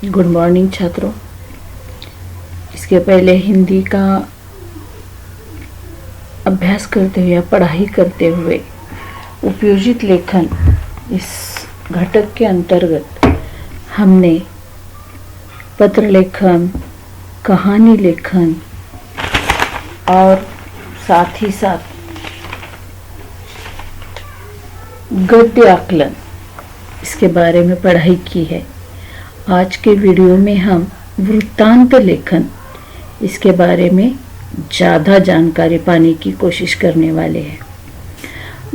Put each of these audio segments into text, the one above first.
Good morning छात्रों। इसके पहले हिंदी का अभ्यास करते हुए या पढ़ाई करते हुए उपयोजित लेखन इस घटक के अंतर्गत हमने पत्र लेखन, कहानी लेखन और साथ ही साथ गद्य आकलन इसके बारे में पढ़ाई की है। आज के वीडियो में हम वृत्तांत लेखन इसके बारे में ज़्यादा जानकारी पाने की कोशिश करने वाले हैं।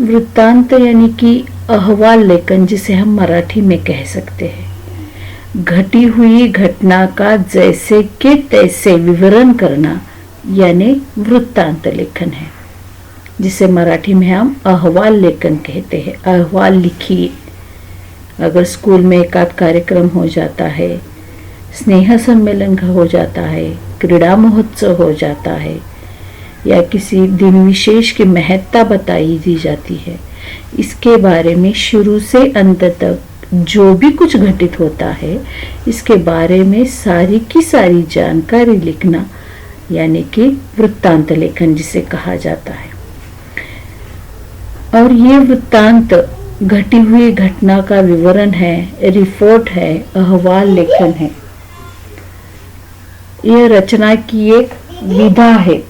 वृत्तांत यानी कि अहवाल लेखन, जिसे हम मराठी में कह सकते हैं। घटी हुई घटना का जैसे के तैसे विवरण करना यानी वृत्तांत लेखन है, जिसे मराठी में हम अहवाल लेखन कहते हैं। अहवाल लिखिए। अगर स्कूल में एकाध कार्यक्रम हो जाता है, स्नेह सम्मेलन का हो जाता है, क्रीड़ा महोत्सव हो जाता है या किसी दिन विशेष की महत्ता बताई दी जाती है, इसके बारे में शुरू से अंत तक जो भी कुछ घटित होता है इसके बारे में सारी की सारी जानकारी लिखना यानी कि वृत्तांत लेखन जिसे कहा जाता है। और ये वृत्तांत घटी हुई घटना का विवरण है, रिपोर्ट है, अहवाल लेखन है। यह रचना की एक विधा है।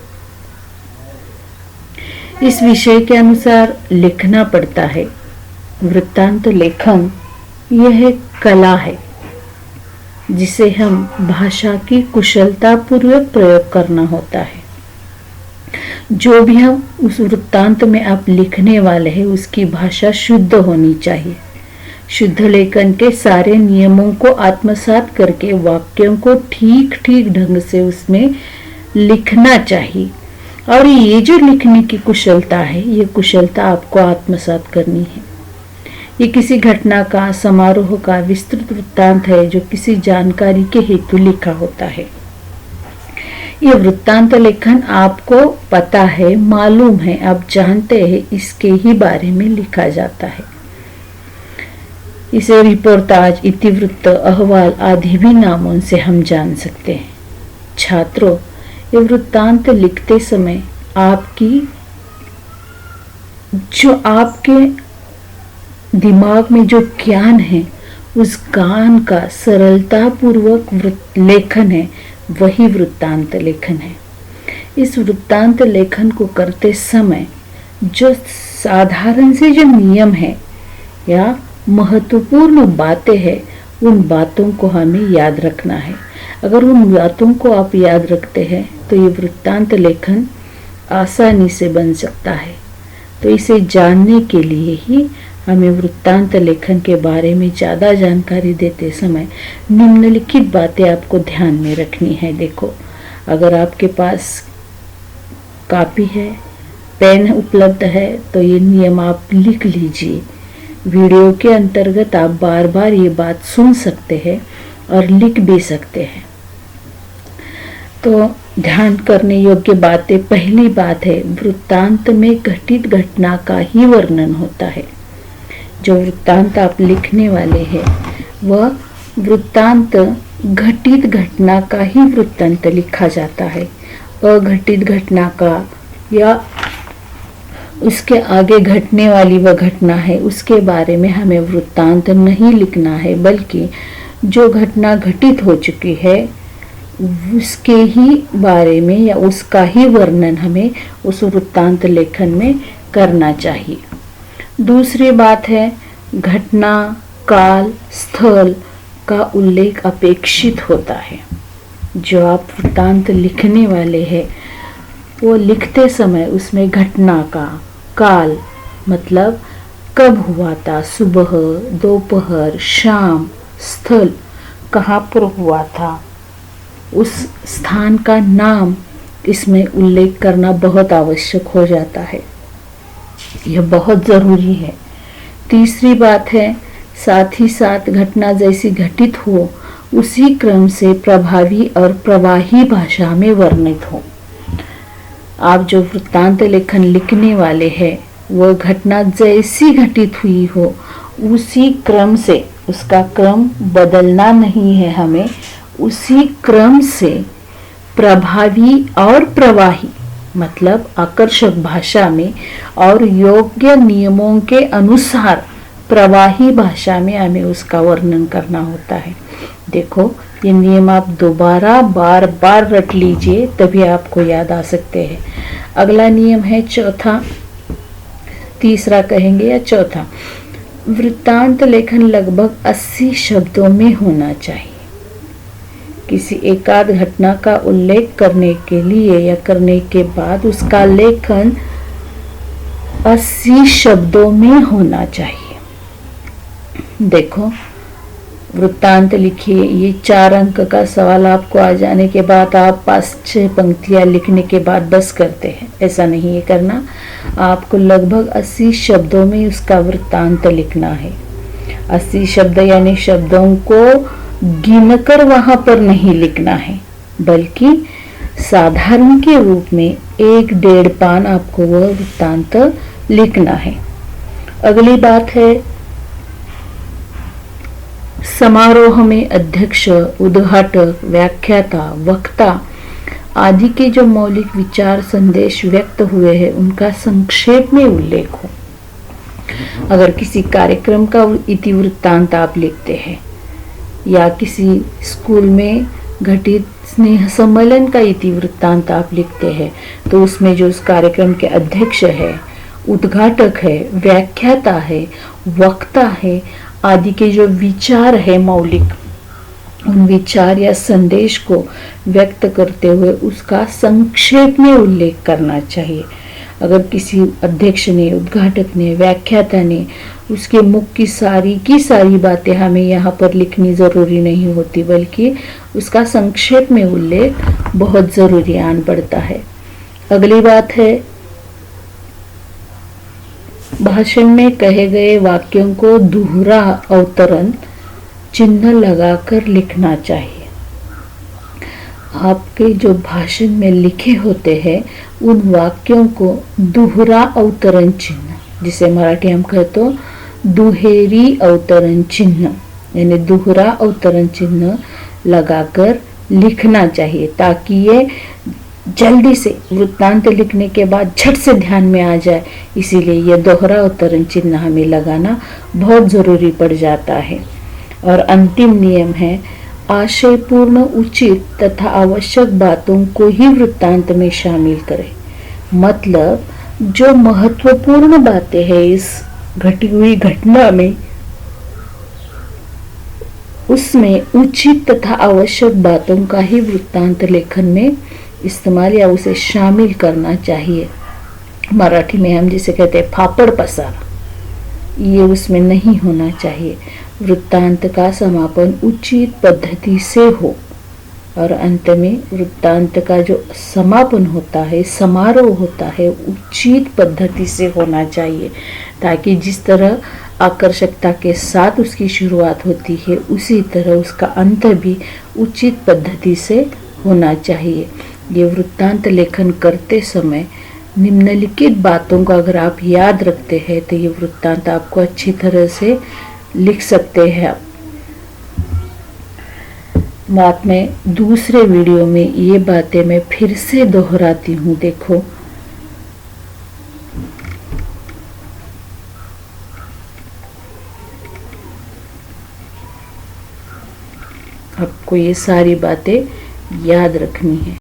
इस विषय के अनुसार लिखना पड़ता है। वृत्तांत लेखन यह एक कला है जिसे हम भाषा की कुशलता पूर्वक प्रयोग करना होता है। जो भी हम उस वृत्तांत में आप लिखने वाले हैं उसकी भाषा शुद्ध होनी चाहिए। शुद्ध लेखन के सारे नियमों को आत्मसात करके वाक्यों को ठीक ठीक ढंग से उसमें लिखना चाहिए। और ये जो लिखने की कुशलता है, ये कुशलता आपको आत्मसात करनी है। ये किसी घटना का, समारोह का विस्तृत वृत्तांत है जो किसी जानकारी के हेतु लिखा होता है। ये वृत्तांत लेखन आपको पता है, मालूम है, आप जानते हैं, इसके ही बारे में लिखा जाता है। इसे रिपोर्टाज, इतिवृत्त, अहवाल आदि भी नामों से हम जान सकते हैं। छात्रों, ये वृत्तांत लिखते समय आपके दिमाग में जो ज्ञान है उस ज्ञान का सरलता पूर्वक लेखन है, वही वृत्तांत लेखन है। इस वृत्तांत लेखन को करते समय जो साधारण से जो नियम है या महत्वपूर्ण बातें हैं, उन बातों को हमें याद रखना है। अगर उन बातों को आप याद रखते हैं तो ये वृत्तांत लेखन आसानी से बन सकता है। तो इसे जानने के लिए ही हमें वृत्तांत लेखन के बारे में ज़्यादा जानकारी देते समय निम्नलिखित बातें आपको ध्यान में रखनी है। देखो, अगर आपके पास कॉपी है, पेन उपलब्ध है तो ये नियम आप लिख लीजिए। वीडियो के अंतर्गत आप बार बार ये बात सुन सकते हैं और लिख भी सकते हैं। तो ध्यान करने योग्य बातें, पहली बात है, वृत्तांत में घटित घटना का ही वर्णन होता है। जो वृत्तांत आप लिखने वाले हैं वह वृत्तांत घटित घटना का ही वृत्तांत लिखा जाता है। अघटित घटना का या उसके आगे घटने वाली वह घटना है उसके बारे में हमें वृत्तांत नहीं लिखना है, बल्कि जो घटना घटित हो चुकी है उसके ही बारे में या उसका ही वर्णन हमें उस वृत्तांत लेखन में करना चाहिए। दूसरी बात है, घटना, काल, स्थल का उल्लेख अपेक्षित होता है। जो आप वृत्तांत लिखने वाले हैं वो लिखते समय उसमें घटना का, काल मतलब कब हुआ था, सुबह, दोपहर, शाम, स्थल कहाँ पर हुआ था, उस स्थान का नाम इसमें उल्लेख करना बहुत आवश्यक हो जाता है। यह बहुत ज़रूरी है। तीसरी बात है, साथ ही साथ घटना जैसी घटित हो उसी क्रम से प्रभावी और प्रवाही भाषा में वर्णित हो। आप जो वृत्तांत लेखन लिखने वाले हैं वह घटना जैसी घटित हुई हो उसी क्रम से उसका क्रम बदलना नहीं है हमें, उसी क्रम से प्रभावी और प्रवाही मतलब आकर्षक भाषा में और योग्य नियमों के अनुसार प्रवाही भाषा में हमें उसका वर्णन करना होता है। देखो ये नियम आप दोबारा बार बार रट लीजिए, तभी आपको याद आ सकते हैं। अगला नियम है चौथा, तीसरा कहेंगे या चौथा, वृत्तांत लेखन लगभग 80 शब्दों में होना चाहिए। किसी एकाध घटना का उल्लेख करने के लिए या करने के बाद उसका लेखन 80 शब्दों में होना चाहिए। देखो वृत्तांत लिखिए, ये 4 अंक का सवाल आपको आ जाने के बाद आप 5-6 पंक्तियां लिखने के बाद बस करते हैं, ऐसा नहीं है करना। आपको लगभग 80 शब्दों में उसका वृत्तांत लिखना है। 80 शब्द यानी शब्दों को गिनकर वहां पर नहीं लिखना है, बल्कि साधारण के रूप में 1-1.5 पान आपको वह वृत्तांत लिखना है। अगली बात है समारोह में अध्यक्ष, उद्घाटक, व्याख्याता, वक्ता आदि के जो मौलिक विचार संदेश व्यक्त हुए हैं उनका संक्षेप में उल्लेख हो। अगर किसी कार्यक्रम का इतिवृत्तांत आप लिखते हैं या किसी स्कूल में घटित स्नेह सम्मेलन का इतिवृत्तांत आप लिखते हैं, तो उसमें जो उस कार्यक्रम के अध्यक्ष है, उद्घाटक है, व्याख्याता है, वक्ता है आदि के जो विचार है मौलिक, उन विचार या संदेश को व्यक्त करते हुए उसका संक्षेप में उल्लेख करना चाहिए। अगर किसी अध्यक्ष ने, उद्घाटक ने, व्याख्याता ने उसके मुख की सारी बातें हमें यहाँ पर लिखनी जरूरी नहीं होती, बल्कि उसका संक्षेप में उल्लेख बहुत जरूरी आन पड़ता है। अगली बात है भाषण में कहे गए वाक्यों को दोहरा अवतरण चिन्ह लगाकर लिखना चाहिए। आपके जो भाषण में लिखे होते हैं उन वाक्यों को दोहरा अवतरण चिन्ह, जिसे मराठी हम कहते हो दुहेरी अवतरण चिन्ह, यानी दोहरा अवतरण चिन्ह लगाकर लिखना चाहिए, ताकि ये जल्दी से वृत्तांत लिखने के बाद झट से ध्यान में आ जाए। इसीलिए यह दोहरा अवतरण चिन्ह हमें लगाना बहुत जरूरी पड़ जाता है। और अंतिम नियम है आशयपूर्ण, उचित तथा आवश्यक बातों को ही वृत्तांत में शामिल करें। मतलब जो महत्वपूर्ण बातें हैं इस घटी हुई घटना में, उसमें उचित तथा आवश्यक बातों का ही वृत्तांत लेखन में इस्तेमाल या उसे शामिल करना चाहिए। मराठी में हम जिसे कहते हैं फापड़ पसार, ये उसमें नहीं होना चाहिए। वृत्तांत का समापन उचित पद्धति से हो और अंत में वृत्तांत का जो समापन होता है, समारोह होता है, उचित पद्धति से होना चाहिए, ताकि जिस तरह आकर्षकता के साथ उसकी शुरुआत होती है उसी तरह उसका अंत भी उचित पद्धति से होना चाहिए। ये वृत्तांत लेखन करते समय निम्नलिखित बातों को अगर आप याद रखते हैं तो ये वृत्तांत आपको अच्छी तरह से लिख सकते हैं आप। बात में दूसरे वीडियो में ये बातें मैं फिर से दोहराती हूँ। देखो आपको ये सारी बातें याद रखनी है।